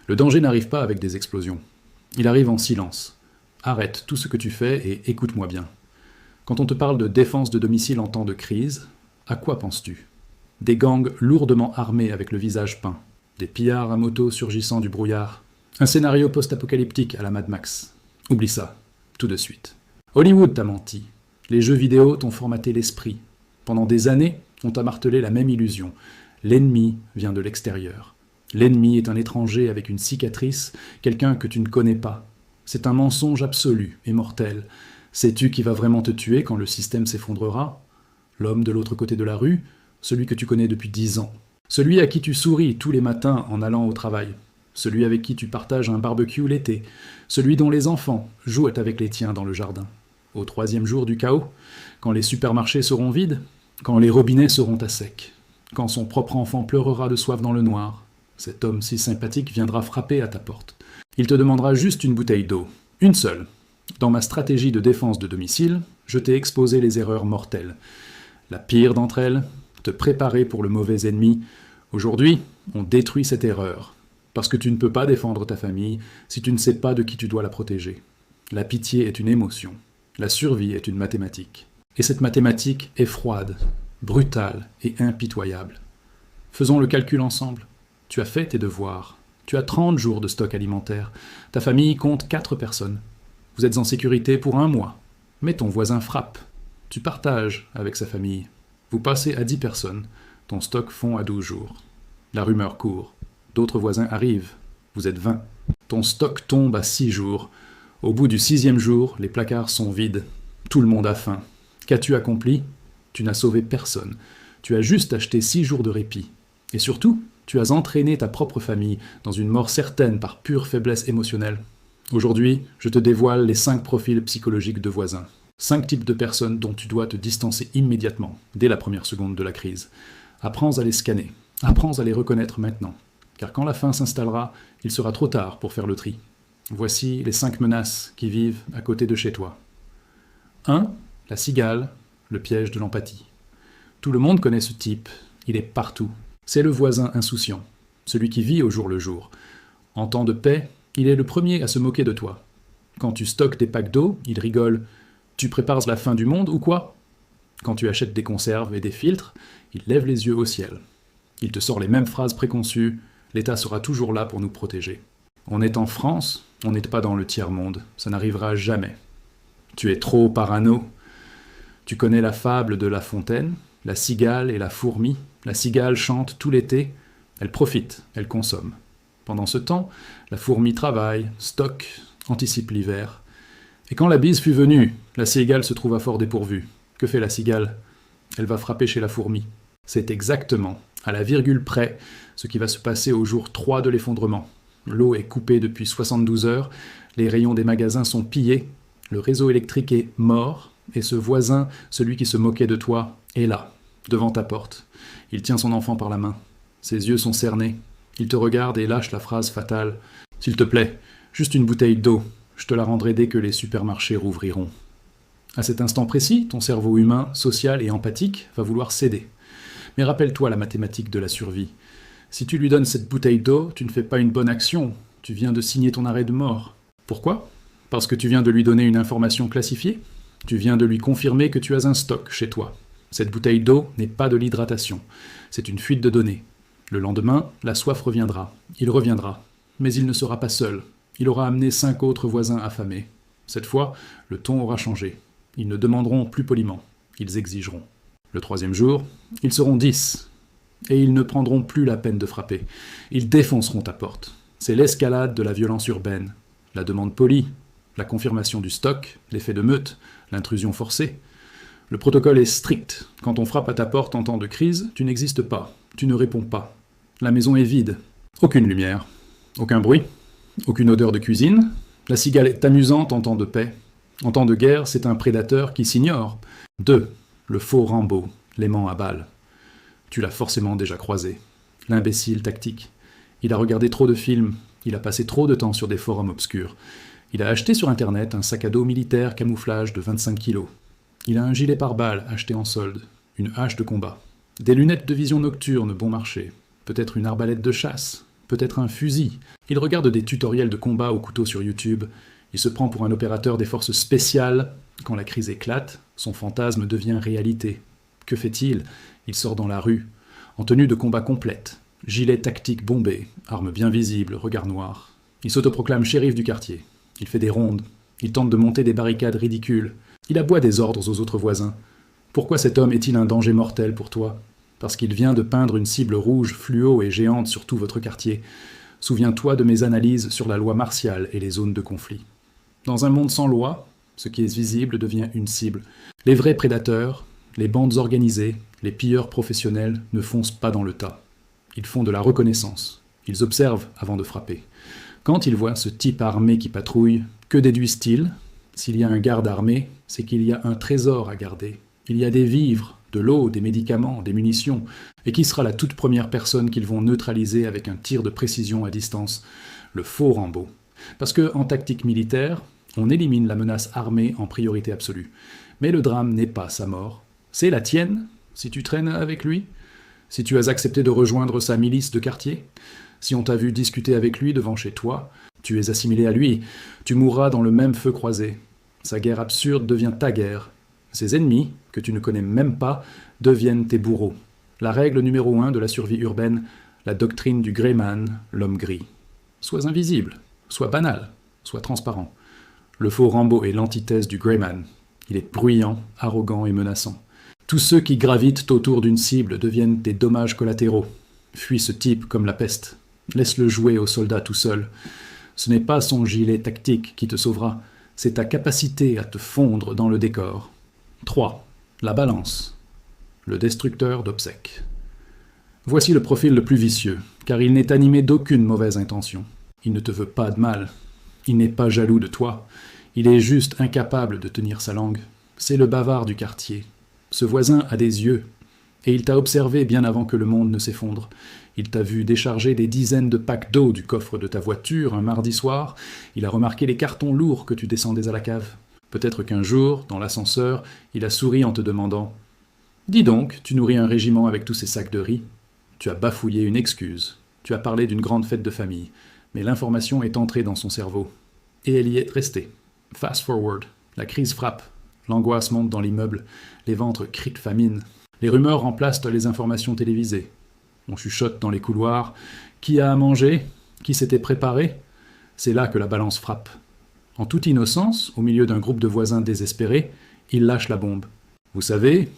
Le danger n'arrive pas avec des explosions. Il arrive en silence. Arrête tout ce que tu fais et écoute-moi bien. Quand on te parle de défense de domicile en temps de crise, à quoi penses-tu? Des gangs lourdement armés avec le visage peint, des pillards à moto surgissant du brouillard, un scénario post-apocalyptique à la Mad Max. Oublie ça, tout de suite. Hollywood t'a menti. Les jeux vidéo t'ont formaté l'esprit. Pendant des années, on t'a martelé la même illusion. L'ennemi vient de l'extérieur. L'ennemi est un étranger avec une cicatrice, quelqu'un que tu ne connais pas. C'est un mensonge absolu et mortel. Sais-tu qui va vraiment te tuer quand le système s'effondrera? L'homme de l'autre côté de la rue, celui que tu connais depuis 10 ans. Celui à qui tu souris tous les matins en allant au travail. Celui avec qui tu partages un barbecue l'été. Celui dont les enfants jouent avec les tiens dans le jardin. Au 3e jour du chaos, quand les supermarchés seront vides, quand les robinets seront à sec, quand son propre enfant pleurera de soif dans le noir, cet homme si sympathique viendra frapper à ta porte. Il te demandera juste une bouteille d'eau, une seule. Dans ma stratégie de défense de domicile, je t'ai exposé les erreurs mortelles. La pire d'entre elles, te préparer pour le mauvais ennemi. Aujourd'hui, on détruit cette erreur. Parce que tu ne peux pas défendre ta famille si tu ne sais pas de qui tu dois la protéger. La pitié est une émotion. La survie est une mathématique. Et cette mathématique est froide, brutale et impitoyable. Faisons le calcul ensemble. Tu as fait tes devoirs. Tu as 30 jours de stock alimentaire. Ta famille compte 4 personnes. Vous êtes en sécurité pour 1 mois. Mais ton voisin frappe. Tu partages avec sa famille. Vous passez à 10 personnes. Ton stock fond à 12 jours. La rumeur court. D'autres voisins arrivent. Vous êtes 20. Ton stock tombe à 6 jours. Au bout du 6e jour, les placards sont vides. Tout le monde a faim. Qu'as-tu accompli? Tu n'as sauvé personne. Tu as juste acheté 6 jours de répit. Et surtout, tu as entraîné ta propre famille dans une mort certaine par pure faiblesse émotionnelle. Aujourd'hui, je te dévoile les 5 profils psychologiques de voisins. 5 types de personnes dont tu dois te distancer immédiatement, dès la première seconde de la crise. Apprends à les scanner. Apprends à les reconnaître maintenant. Car quand la faim s'installera, il sera trop tard pour faire le tri. Voici les 5 menaces qui vivent à côté de chez toi. 1. La cigale, le piège de l'empathie. Tout le monde connaît ce type, il est partout. C'est le voisin insouciant, celui qui vit au jour le jour. En temps de paix, il est le premier à se moquer de toi. Quand tu stockes des packs d'eau, il rigole. Tu prépares la fin du monde ou quoi? Quand tu achètes des conserves et des filtres, il lève les yeux au ciel. Il te sort les mêmes phrases préconçues. L'État sera toujours là pour nous protéger. On est en France, on n'est pas dans le tiers-monde. Ça n'arrivera jamais. Tu es trop parano. Tu connais la fable de La Fontaine, la cigale et la fourmi. La cigale chante tout l'été. Elle profite, elle consomme. Pendant ce temps, la fourmi travaille, stocke, anticipe l'hiver. Et quand la bise fut venue, la cigale se trouva fort dépourvue. Que fait la cigale? Elle va frapper chez la fourmi. C'est exactement, à la virgule près, ce qui va se passer au jour 3 de l'effondrement. L'eau est coupée depuis 72 heures, les rayons des magasins sont pillés, le réseau électrique est mort, et ce voisin, celui qui se moquait de toi, est là, devant ta porte. Il tient son enfant par la main. Ses yeux sont cernés. Il te regarde et lâche la phrase fatale. « S'il te plaît, juste une bouteille d'eau. Je te la rendrai dès que les supermarchés rouvriront. » À cet instant précis, ton cerveau humain, social et empathique va vouloir céder. Mais rappelle-toi la mathématique de la survie. Si tu lui donnes cette bouteille d'eau, tu ne fais pas une bonne action. Tu viens de signer ton arrêt de mort. Pourquoi? Parce que tu viens de lui donner une information classifiée? Tu viens de lui confirmer que tu as un stock chez toi. Cette bouteille d'eau n'est pas de l'hydratation. C'est une fuite de données. Le lendemain, la soif reviendra. Il reviendra. Mais il ne sera pas seul. Il aura amené 5 autres voisins affamés. Cette fois, le ton aura changé. Ils ne demanderont plus poliment. Ils exigeront. Le 3e jour, ils seront 10. Et ils ne prendront plus la peine de frapper. Ils défonceront ta porte. C'est l'escalade de la violence urbaine. La demande polie, la confirmation du stock, l'effet de meute, l'intrusion forcée. Le protocole est strict. Quand on frappe à ta porte en temps de crise, tu n'existes pas. Tu ne réponds pas. La maison est vide. Aucune lumière. Aucun bruit. Aucune odeur de cuisine. La cigale est amusante en temps de paix. En temps de guerre, c'est un prédateur qui s'ignore. 2. Le faux Rambo, l'aimant à balles. Tu l'as forcément déjà croisé. L'imbécile tactique. Il a regardé trop de films. Il a passé trop de temps sur des forums obscurs. Il a acheté sur Internet un sac à dos militaire camouflage de 25 kilos. Il a un gilet pare-balles acheté en solde. Une hache de combat. Des lunettes de vision nocturne bon marché. Peut-être une arbalète de chasse. peut-être un fusil. Il regarde des tutoriels de combat au couteau sur YouTube. Il se prend pour un opérateur des forces spéciales. Quand la crise éclate, son fantasme devient réalité. Que fait-il? Il sort dans la rue, en tenue de combat complète. Gilet tactique bombé, arme bien visible, regard noir. Il s'autoproclame shérif du quartier. Il fait des rondes. Il tente de monter des barricades ridicules. Il aboie des ordres aux autres voisins. Pourquoi cet homme est-il un danger mortel pour toi? Parce qu'il vient de peindre une cible rouge, fluo et géante sur tout votre quartier. Souviens-toi de mes analyses sur la loi martiale et les zones de conflit. Dans un monde sans loi, ce qui est visible devient une cible. Les vrais prédateurs, les bandes organisées, les pilleurs professionnels ne foncent pas dans le tas. Ils font de la reconnaissance. Ils observent avant de frapper. Quand ils voient ce type armé qui patrouille, que déduisent-ils? S'il y a un garde armé, c'est qu'il y a un trésor à garder. Il y a des vivres, de l'eau, des médicaments, des munitions. Et qui sera la toute première personne qu'ils vont neutraliser avec un tir de précision à distance? Le faux Rambo. Parce qu'en tactique militaire, on élimine la menace armée en priorité absolue. Mais le drame n'est pas sa mort. C'est la tienne, si tu traînes avec lui? Si tu as accepté de rejoindre sa milice de quartier? Si on t'a vu discuter avec lui devant chez toi, tu es assimilé à lui, tu mourras dans le même feu croisé. Sa guerre absurde devient ta guerre. Ses ennemis, que tu ne connais même pas, deviennent tes bourreaux. La règle numéro 1 de la survie urbaine, la doctrine du Greyman, l'homme gris. Sois invisible, sois banal, sois transparent. Le faux Rambo est l'antithèse du Greyman. Il est bruyant, arrogant et menaçant. Tous ceux qui gravitent autour d'une cible deviennent des dommages collatéraux. Fuis ce type comme la peste. Laisse-le jouer au soldat tout seul. Ce n'est pas son gilet tactique qui te sauvera, c'est ta capacité à te fondre dans le décor. 3. La balance. Le destructeur d'obsèques. Voici le profil le plus vicieux, car il n'est animé d'aucune mauvaise intention. Il ne te veut pas de mal. Il n'est pas jaloux de toi. Il est juste incapable de tenir sa langue. C'est le bavard du quartier. Ce voisin a des yeux, et il t'a observé bien avant que le monde ne s'effondre. Il t'a vu décharger des dizaines de packs d'eau du coffre de ta voiture un mardi soir. Il a remarqué les cartons lourds que tu descendais à la cave. Peut-être qu'un jour, dans l'ascenseur, il a souri en te demandant « Dis donc, tu nourris un régiment avec tous ces sacs de riz ?» Tu as bafouillé une excuse. Tu as parlé d'une grande fête de famille. Mais l'information est entrée dans son cerveau. Et elle y est restée. Fast forward. La crise frappe. L'angoisse monte dans l'immeuble. Les ventres crient de famine. Les rumeurs remplacent les informations télévisées. On chuchote dans les couloirs. Qui a à manger? Qui s'était préparé? C'est là que la balance frappe. En toute innocence, au milieu d'un groupe de voisins désespérés, il lâche la bombe. Vous savez,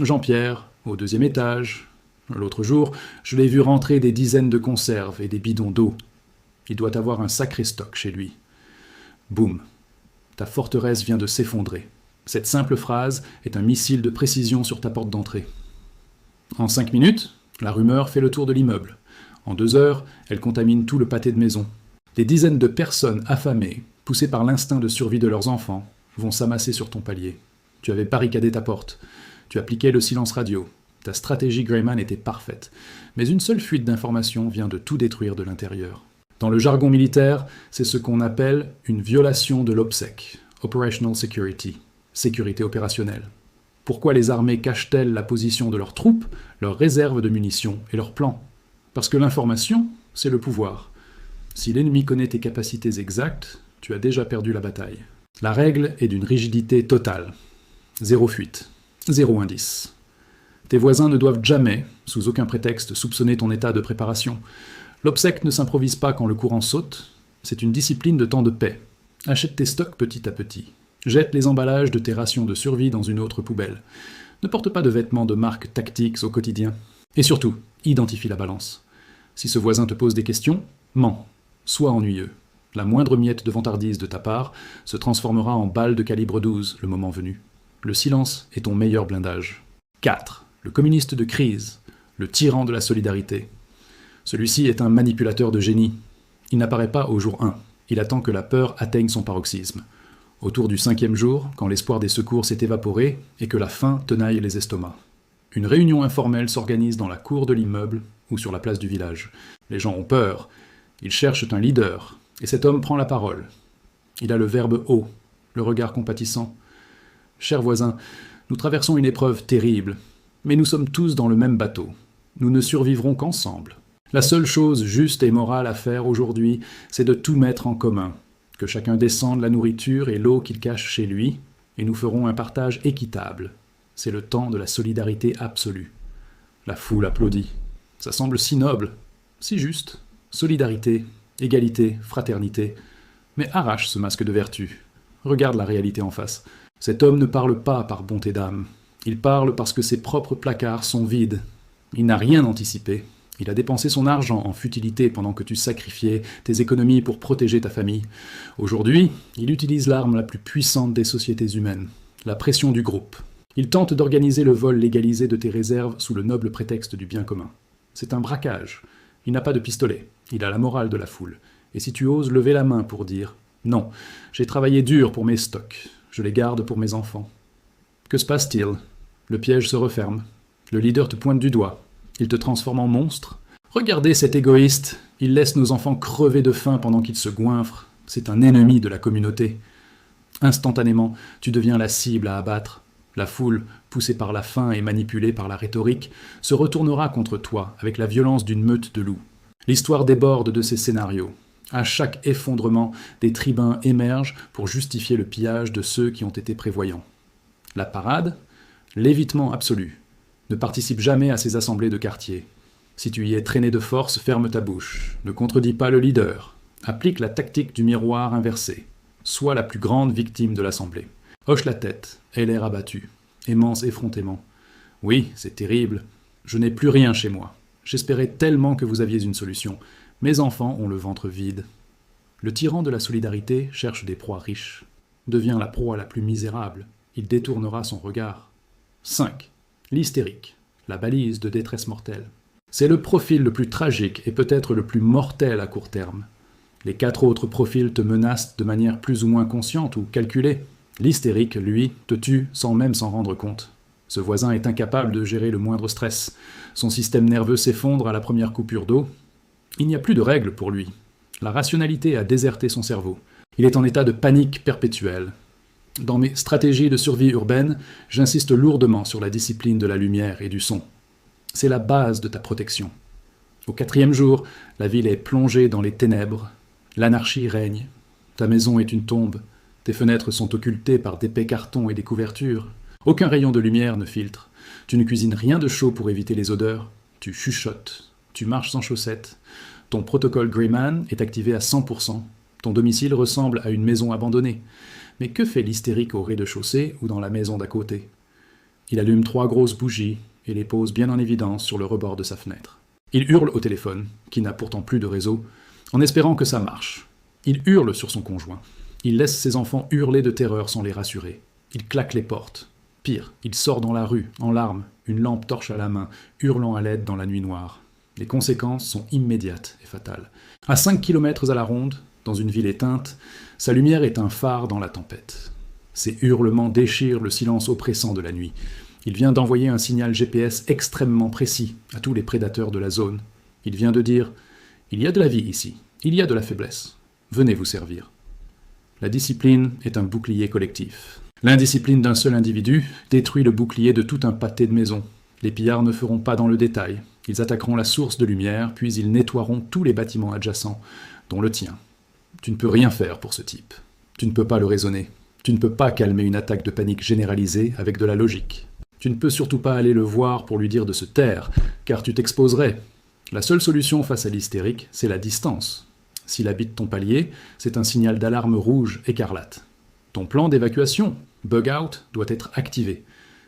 Jean-Pierre, au 2e étage. L'autre jour, je l'ai vu rentrer des dizaines de conserves et des bidons d'eau. Il doit avoir un sacré stock chez lui. Boum. Ta forteresse vient de s'effondrer. Cette simple phrase est un missile de précision sur ta porte d'entrée. En 5 minutes, la rumeur fait le tour de l'immeuble. En 2 heures, elle contamine tout le pâté de maison. Des dizaines de personnes affamées, poussées par l'instinct de survie de leurs enfants, vont s'amasser sur ton palier. Tu avais barricadé ta porte. Tu appliquais le silence radio. Ta stratégie Greyman était parfaite. Mais une seule fuite d'informations vient de tout détruire de l'intérieur. Dans le jargon militaire, c'est ce qu'on appelle une violation de l'OPSEC, Operational Security, sécurité opérationnelle. Pourquoi les armées cachent-elles la position de leurs troupes, leurs réserves de munitions et leurs plans? Parce que l'information, c'est le pouvoir. Si l'ennemi connaît tes capacités exactes, tu as déjà perdu la bataille. La règle est d'une rigidité totale. 0 fuite, 0 indice. Tes voisins ne doivent jamais, sous aucun prétexte, soupçonner ton état de préparation. L'obsèque ne s'improvise pas quand le courant saute, c'est une discipline de temps de paix. Achète tes stocks petit à petit. Jette les emballages de tes rations de survie dans une autre poubelle. Ne porte pas de vêtements de marque tactiques au quotidien. Et surtout, identifie la balance. Si ce voisin te pose des questions, mens. Sois ennuyeux. La moindre miette de vantardise de ta part se transformera en balle de calibre 12 le moment venu. Le silence est ton meilleur blindage. 4. Le communiste de crise, le tyran de la solidarité. Celui-ci est un manipulateur de génie. Il n'apparaît pas au jour 1. Il attend que la peur atteigne son paroxysme. Autour du 5e jour, quand l'espoir des secours s'est évaporé et que la faim tenaille les estomacs. Une réunion informelle s'organise dans la cour de l'immeuble ou sur la place du village. Les gens ont peur. Ils cherchent un leader. Et cet homme prend la parole. Il a le verbe haut, le regard compatissant. « Chers voisins, nous traversons une épreuve terrible, mais nous sommes tous dans le même bateau. Nous ne survivrons qu'ensemble. La seule chose juste et morale à faire aujourd'hui, c'est de tout mettre en commun, que chacun descende la nourriture et l'eau qu'il cache chez lui, et nous ferons un partage équitable. C'est le temps de la solidarité absolue. La foule applaudit. Ça semble si noble, si juste. Solidarité, égalité, fraternité. Mais arrache ce masque de vertu. Regarde la réalité en face. Cet homme ne parle pas par bonté d'âme. Il parle parce que ses propres placards sont vides. Il n'a rien anticipé. Il a dépensé son argent en futilité pendant que tu sacrifiais tes économies pour protéger ta famille. Aujourd'hui, il utilise l'arme la plus puissante des sociétés humaines, la pression du groupe. Il tente d'organiser le vol légalisé de tes réserves sous le noble prétexte du bien commun. C'est un braquage. Il n'a pas de pistolet. Il a la morale de la foule. Et si tu oses lever la main pour dire « Non, j'ai travaillé dur pour mes stocks. Je les garde pour mes enfants. » Que se passe-t-il? Le piège se referme. Le leader te pointe du doigt. Il te transforme en monstre. Regardez cet égoïste. Il laisse nos enfants crever de faim pendant qu'ils se goinfrent. C'est un ennemi de la communauté. Instantanément, tu deviens la cible à abattre. La foule, poussée par la faim et manipulée par la rhétorique, se retournera contre toi avec la violence d'une meute de loups. L'histoire déborde de ces scénarios. À chaque effondrement, des tribuns émergent pour justifier le pillage de ceux qui ont été prévoyants. La parade, l'évitement absolu. Ne participe jamais à ces assemblées de quartier. Si tu y es traîné de force, ferme ta bouche. Ne contredis pas le leader. Applique la tactique du miroir inversé. Sois la plus grande victime de l'assemblée. Hoche la tête, aie l'air abattu. Immense effrontément. Oui, c'est terrible. Je n'ai plus rien chez moi. J'espérais tellement que vous aviez une solution. Mes enfants ont le ventre vide. Le tyran de la solidarité cherche des proies riches. Devient la proie la plus misérable. Il détournera son regard. 5. L'hystérique, la balise de détresse mortelle. C'est le profil le plus tragique et peut-être le plus mortel à court terme. Les 4 autres profils te menacent de manière plus ou moins consciente ou calculée. L'hystérique, lui, te tue sans même s'en rendre compte. Ce voisin est incapable de gérer le moindre stress. Son système nerveux s'effondre à la première coupure d'eau. Il n'y a plus de règles pour lui. La rationalité a déserté son cerveau. Il est en état de panique perpétuelle. Dans mes stratégies de survie urbaine, j'insiste lourdement sur la discipline de la lumière et du son. C'est la base de ta protection. Au 4e jour, la ville est plongée dans les ténèbres. L'anarchie règne. Ta maison est une tombe. Tes fenêtres sont occultées par d'épais cartons et des couvertures. Aucun rayon de lumière ne filtre. Tu ne cuisines rien de chaud pour éviter les odeurs. Tu chuchotes. Tu marches sans chaussettes. Ton protocole Greyman est activé à 100%. Ton domicile ressemble à une maison abandonnée. Mais que fait l'hystérique au rez-de-chaussée ou dans la maison d'à côté? Il allume 3 grosses bougies et les pose bien en évidence sur le rebord de sa fenêtre. Il hurle au téléphone, qui n'a pourtant plus de réseau, en espérant que ça marche. Il hurle sur son conjoint. Il laisse ses enfants hurler de terreur sans les rassurer. Il claque les portes. Pire, il sort dans la rue, en larmes, une lampe torche à la main, hurlant à l'aide dans la nuit noire. Les conséquences sont immédiates et fatales. À 5 kilomètres à la ronde, dans une ville éteinte, sa lumière est un phare dans la tempête. Ses hurlements déchirent le silence oppressant de la nuit. Il vient d'envoyer un signal GPS extrêmement précis à tous les prédateurs de la zone. Il vient de dire « Il y a de la vie ici, il y a de la faiblesse. Venez vous servir. » La discipline est un bouclier collectif. L'indiscipline d'un seul individu détruit le bouclier de tout un pâté de maisons. Les pillards ne feront pas dans le détail. Ils attaqueront la source de lumière, puis ils nettoieront tous les bâtiments adjacents, dont le tien. Tu ne peux rien faire pour ce type. Tu ne peux pas le raisonner. Tu ne peux pas calmer une attaque de panique généralisée avec de la logique. Tu ne peux surtout pas aller le voir pour lui dire de se taire, car tu t'exposerais. La seule solution face à l'hystérique, c'est la distance. S'il habite ton palier, c'est un signal d'alarme rouge écarlate. Ton plan d'évacuation, bug out, doit être activé.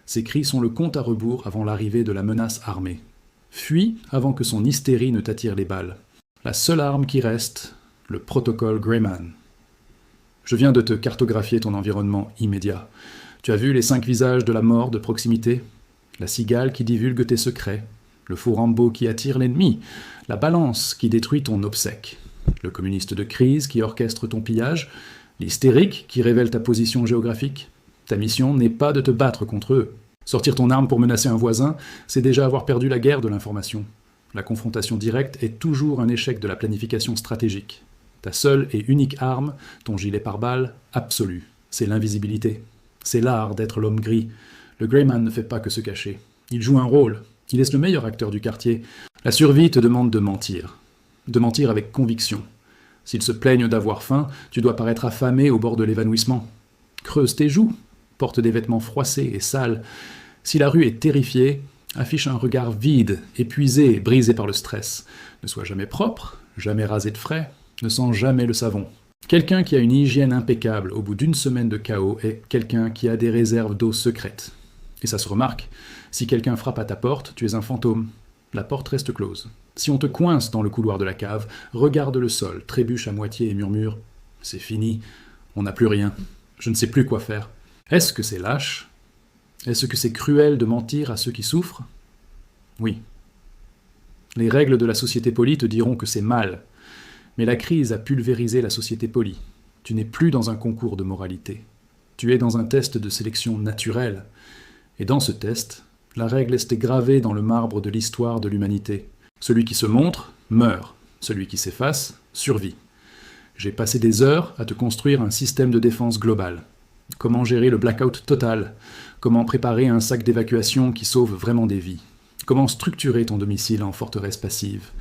Ces cris sont le compte à rebours avant l'arrivée de la menace armée. Fuis avant que son hystérie ne t'attire les balles. La seule arme qui reste, le protocole Greyman. Je viens de te cartographier ton environnement immédiat. Tu as vu les 5 visages de la mort de proximité? La cigale qui divulgue tes secrets, le faux Rambo qui attire l'ennemi, la balance qui détruit ton obsèque, le communiste de crise qui orchestre ton pillage, l'hystérique qui révèle ta position géographique. Ta mission n'est pas de te battre contre eux. Sortir ton arme pour menacer un voisin, c'est déjà avoir perdu la guerre de l'information. La confrontation directe est toujours un échec de la planification stratégique. Ta seule et unique arme, ton gilet pare-balles, absolu, c'est l'invisibilité. C'est l'art d'être l'homme gris. Le Greyman ne fait pas que se cacher. Il joue un rôle. Il est le meilleur acteur du quartier. La survie te demande de mentir avec conviction. S'ils se plaignent d'avoir faim, tu dois paraître affamé au bord de l'évanouissement. Creuse tes joues, porte des vêtements froissés et sales. Si la rue est terrifiée, affiche un regard vide, épuisé, brisé par le stress. Ne sois jamais propre, jamais rasé de frais, ne sens jamais le savon. Quelqu'un qui a une hygiène impeccable au bout d'une semaine de chaos est quelqu'un qui a des réserves d'eau secrètes. Et ça se remarque. Si quelqu'un frappe à ta porte, tu es un fantôme. La porte reste close. Si on te coince dans le couloir de la cave, regarde le sol, trébuche à moitié et murmure « C'est fini, on n'a plus rien, je ne sais plus quoi faire ». Est-ce que c'est lâche? Est-ce que c'est cruel de mentir à ceux qui souffrent? Oui. Les règles de la société polie te diront que c'est mal. Mais la crise a pulvérisé la société polie. Tu n'es plus dans un concours de moralité. Tu es dans un test de sélection naturelle. Et dans ce test, la règle est gravée dans le marbre de l'histoire de l'humanité. Celui qui se montre, meurt. Celui qui s'efface, survit. J'ai passé des heures à te construire un système de défense global. Comment gérer le blackout total? Comment préparer un sac d'évacuation qui sauve vraiment des vies? Comment structurer ton domicile en forteresse passive?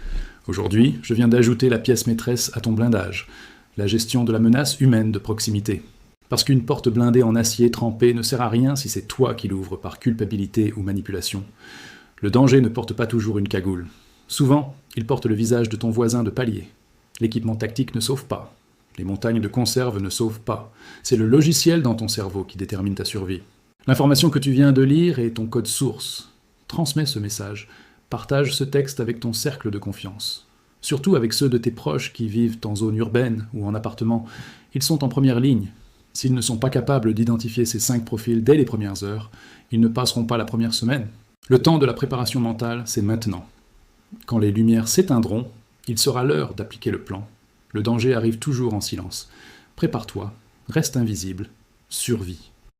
Aujourd'hui, je viens d'ajouter la pièce maîtresse à ton blindage, la gestion de la menace humaine de proximité. Parce qu'une porte blindée en acier trempé ne sert à rien si c'est toi qui l'ouvres par culpabilité ou manipulation. Le danger ne porte pas toujours une cagoule. Souvent, il porte le visage de ton voisin de palier. L'équipement tactique ne sauve pas. Les montagnes de conserve ne sauvent pas. C'est le logiciel dans ton cerveau qui détermine ta survie. L'information que tu viens de lire est ton code source. Transmets ce message. Partage ce texte avec ton cercle de confiance. Surtout avec ceux de tes proches qui vivent en zone urbaine ou en appartement. Ils sont en première ligne. S'ils ne sont pas capables d'identifier ces 5 profils dès les premières heures, ils ne passeront pas la première semaine. Le temps de la préparation mentale, c'est maintenant. Quand les lumières s'éteindront, il sera l'heure d'appliquer le plan. Le danger arrive toujours en silence. Prépare-toi, reste invisible, survis.